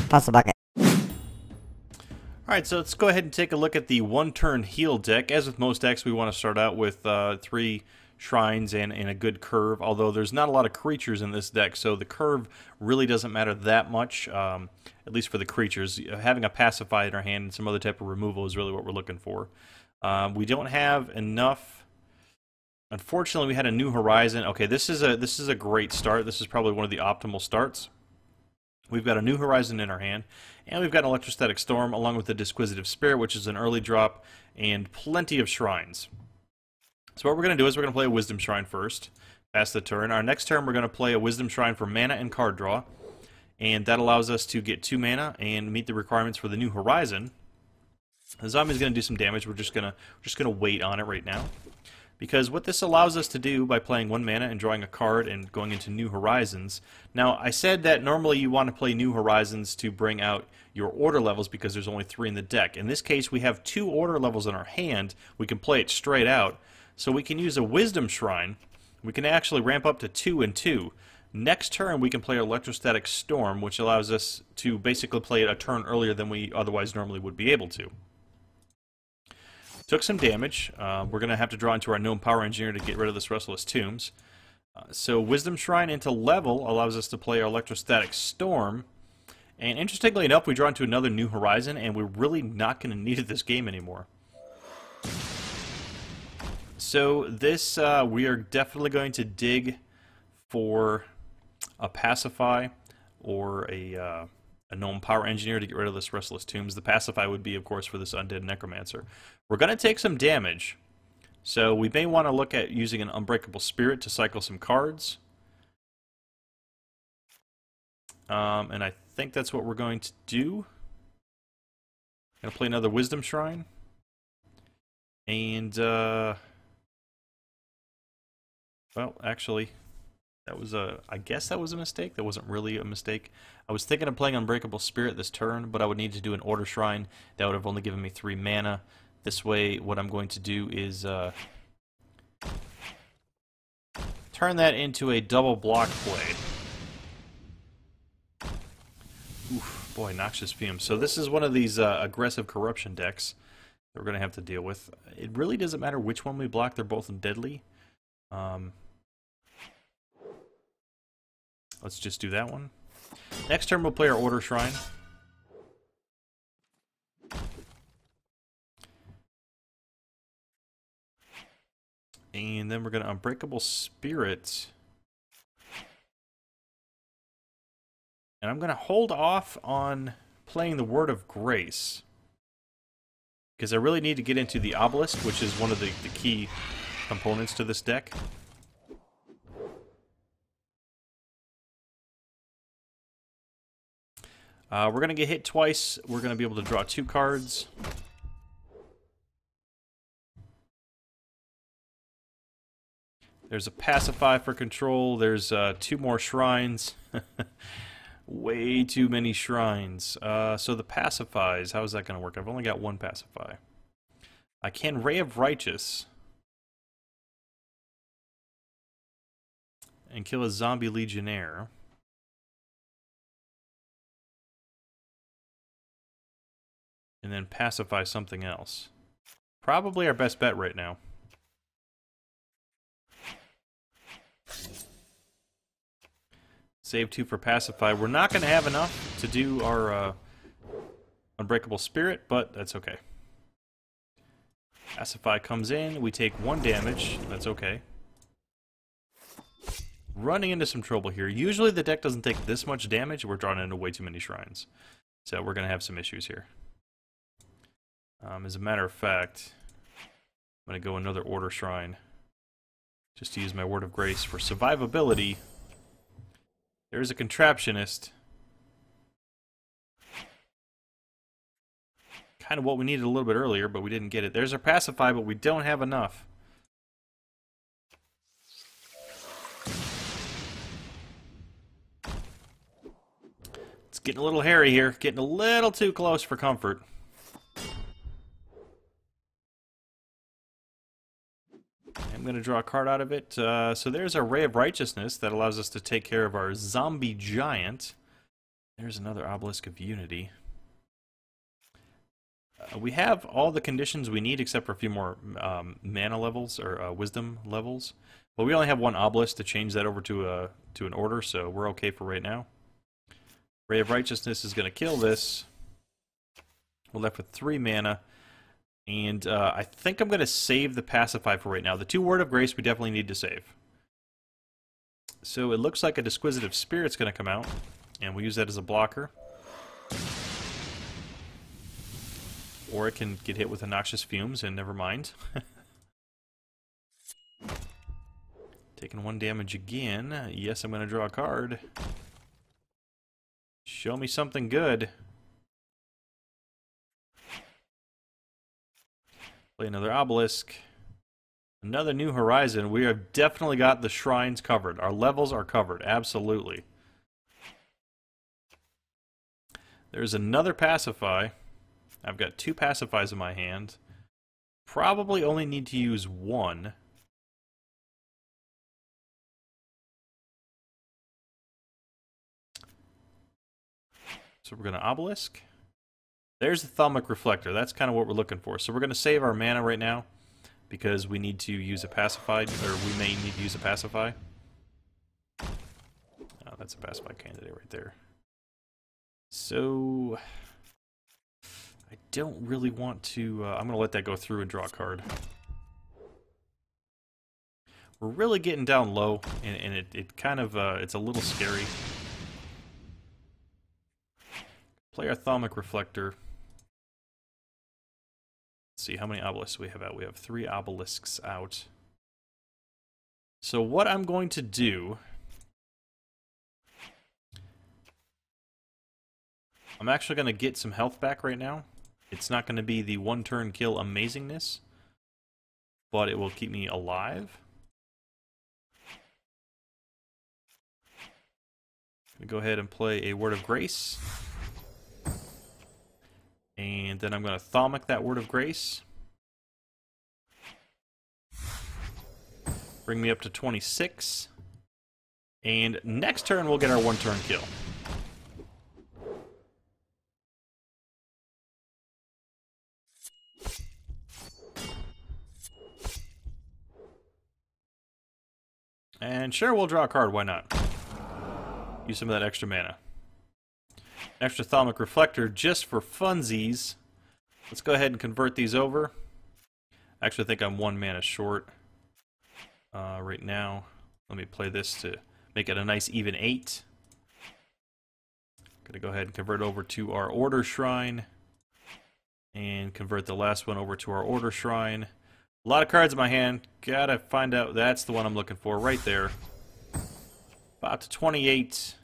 Pass the bucket. Alright, so let's go ahead and take a look at the one-turn heal deck. As with most decks, we want to start out with 3 shrines and a good curve, although there's not a lot of creatures in this deck, so the curve really doesn't matter that much, at least for the creatures. Having a pacify in our hand and some other type of removal is really what we're looking for. We don't have enough. Unfortunately, we had a New Horizon. Okay, this is a great start. This is probably one of the optimal starts. We've got a New Horizon in our hand, and we've got an Electrostatic Storm along with the Disquisitive Spirit, which is an early drop, and plenty of shrines. So what we're going to do is we're going to play a Wisdom Shrine first, pass the turn. Our next turn we're going to play a Wisdom Shrine for mana and card draw, and that allows us to get 2 mana and meet the requirements for the New Horizon. The zombie's going to do some damage. We're just gonna wait on it right now, because what this allows us to do by playing 1 mana and drawing a card and going into New Horizons. Now, I said that normally you want to play New Horizons to bring out your order levels because there's only 3 in the deck. In this case, we have 2 order levels in our hand. We can play it straight out. So we can use a Wisdom Shrine. We can actually ramp up to 2 and 2. Next turn, we can play Electrostatic Storm, which allows us to basically play it a turn earlier than we otherwise normally would be able to. Took some damage. We're going to have to draw into our Gnome Power Engineer to get rid of this Restless Tombs. So Wisdom Shrine into level allows us to play our Electrostatic Storm. And interestingly enough, we draw into another New Horizon, and we're really not going to need it this game anymore. So this, we are definitely going to dig for a Pacify or a Gnome Power Engineer to get rid of this Restless Tombs. The Pacify would be, of course, for this Undead Necromancer. We're going to take some damage, so we may want to look at using an Unbreakable Spirit to cycle some cards. And I think that's what we're going to do. Going to play another Wisdom Shrine. And, well, actually, that was I guess that was a mistake. That wasn't really a mistake. I was thinking of playing Unbreakable Spirit this turn, but I would need to do an Order Shrine. That would have only given me 3 mana. This way, what I'm going to do is turn that into a double block play. Oof, boy, Noxious Fume. So this is one of these aggressive corruption decks that we're going to have to deal with. It really doesn't matter which one we block. They're both deadly. Let's just do that one. Next turn we'll play our Order Shrine. And then we're going to Unbreakable Spirit. And I'm going to hold off on playing the Word of Grace, because I really need to get into the Obelisk, which is one of the key components to this deck. We're going to get hit twice. We're going to be able to draw 2 cards. There's a Pacify for control. There's 2 more shrines. Way too many shrines. So the Pacifies, how is that going to work? I've only got 1 Pacify. I can Ray of Righteous and kill a zombie legionnaire. And then pacify something else. Probably our best bet right now. Save 2 for pacify. We're not going to have enough to do our Unbreakable Spirit, but that's okay. Pacify comes in. We take 1 damage. That's okay. Running into some trouble here. Usually the deck doesn't take this much damage. We're drawing into way too many shrines. So we're going to have some issues here. As a matter of fact, I'm going to go another Order Shrine just to use my Word of Grace for survivability. There's a Contraptionist. Kind of what we needed a little bit earlier, but we didn't get it. There's our Pacify, but we don't have enough. It's getting a little hairy here. Getting a little too close for comfort. I'm going to draw a card out of it. So there's our Ray of Righteousness that allows us to take care of our zombie giant. There's another Obelisk of Unity. We have all the conditions we need except for a few more mana levels or wisdom levels. But we only have one Obelisk to change that over to an order, so we're okay for right now. Ray of Righteousness is going to kill this. We're left with 3 mana. And I think I'm going to save the Pacify for right now. The 2 Word of Grace we definitely need to save. So it looks like a Disquisitive Spirit's going to come out. And we'll use that as a blocker. Or it can get hit with a Noxious Fumes, and never mind. Taking 1 damage again. Yes, I'm going to draw a card. Show me something good. Play another Obelisk. Another New Horizon. We have definitely got the shrines covered. Our levels are covered. Absolutely. There's another Pacify. I've got 2 Pacifies in my hand. Probably only need to use 1. So we're going to Obelisk. There's the Thaumic Reflector. That's kind of what we're looking for. So we're going to save our mana right now because we need to use a Pacified, or we may need to use a Pacify. Oh, that's a Pacify candidate right there. So I don't really want to... I'm going to let that go through and draw a card. We're really getting down low, and it kind of... it's a little scary. Play our Thaumic Reflector. Let's see, how many Obelisks we have out? We have 3 Obelisks out. So what I'm going to do... I'm actually going to get some health back right now. It's not going to be the 1-turn kill amazingness, but it will keep me alive. I'm going to go ahead and play a Word of Grace. And then I'm going to Thaumic that Word of Grace. Bring me up to 26. And next turn we'll get our 1-turn kill. And sure, we'll draw a card, why not? Use some of that extra mana. Extra Thaumic Reflector just for funsies. Let's go ahead and convert these over. Actually, I think I'm 1 mana short right now. Let me play this to make it a nice even 8. Gonna go ahead and convert over to our Order Shrine. And convert the last one over to our Order Shrine. A lot of cards in my hand. Gotta find out. That's the one I'm looking for right there. About to 28.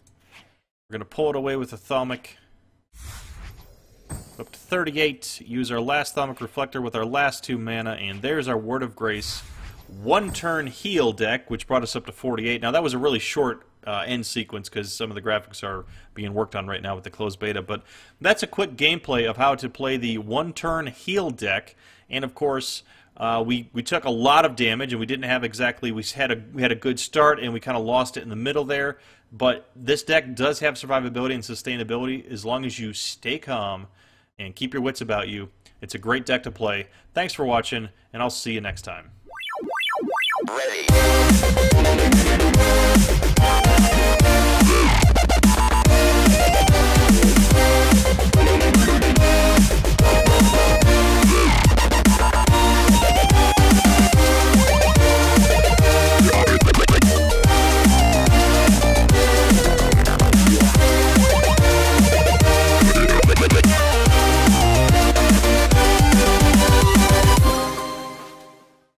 We're going to pull it away with a Thaumic. Up to 38. Use our last Thaumic Reflector with our last 2 mana. And there's our Word of Grace 1-turn heal deck, which brought us up to 48. Now, that was a really short end sequence because some of the graphics are being worked on right now with the closed beta. But that's a quick gameplay of how to play the 1-turn heal deck. And, of course... we took a lot of damage, and we didn't have exactly... We had a good start, and we kind of lost it in the middle there. But this deck does have survivability and sustainability as long as you stay calm and keep your wits about you. It's a great deck to play. Thanks for watching, and I'll see you next time. Ready.